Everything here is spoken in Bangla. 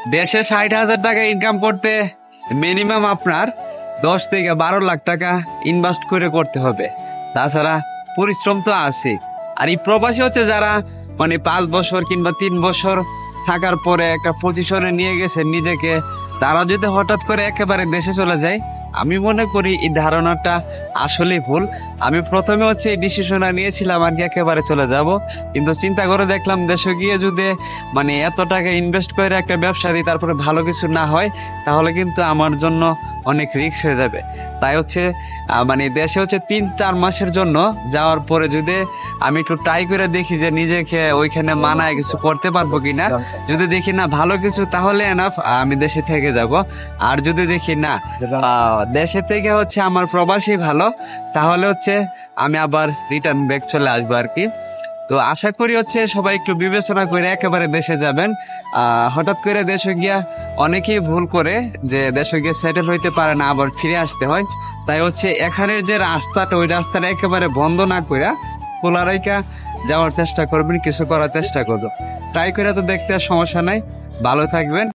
দেশে 60,000 টাকা ইনকাম করতে মিনিমাম আপনার 10 থেকে 12 লাখ টাকা ইনভেস্ট করে করতে হবে। তাছাড়া পরিশ্রম তো আছে। আর এই প্রবাসী হচ্ছে যারা মানে 5 বছর কিংবা 3 বছর থাকার পরে একটা পজিশনে নিয়ে গেছে নিজেকে, তারা যদি হঠাৎ করে একেবারে দেশে চলে যায়, আমি মনে করি এই ধারণাটা আসলেই ভুল। আমি প্রথমে হচ্ছে এই ডিসিশনটা নিয়েছিলাম আর কি একেবারে চলে যাব, কিন্তু চিন্তা করে দেখলাম দেশে গিয়ে যদি মানে এত টাকা ইনভেস্ট করে একটা ব্যবসা দিই তারপরে ভালো কিছু না হয়, তাহলে কিন্তু আমার জন্য অনেক রিস্ক হয়ে যাবে। তাই হচ্ছে মানে দেশে হচ্ছে 3-4 মাসের জন্য যাওয়ার পরে যদি আমি একটু ট্রাই করে দেখি যে নিজেকে ওইখানে মানায় কিছু করতে পারবো কিনা, যদি দেখি না ভালো কিছু তাহলে এনাফ আমি দেশে থেকে যাব। আর যদি দেখি না দেশে থেকে হচ্ছে আমার প্রবাসী ভালো, তাহলে হচ্ছে আমি আবার রিটার্ন ব্যাক চলে আসবো আর কি। তো আশা করি হচ্ছে সবাই একটু বিবেচনা করে একেবারে দেশে যাবেন। হঠাৎ করে দেশে গিয়া অনেকেই ভুল করে যে দেশে গিয়ে সেটেল হইতে পারে না, আবার ফিরে আসতে হয়। তাই হচ্ছে এখানের যে রাস্তাটা ওই রাস্তাটা একেবারে বন্ধ না কইরা খোলা রাইখা যাওয়ার চেষ্টা করবেন, কিছু করার চেষ্টা করবো। ট্রাই করে তো দেখতে আর সমস্যা নাই। ভালো থাকবেন।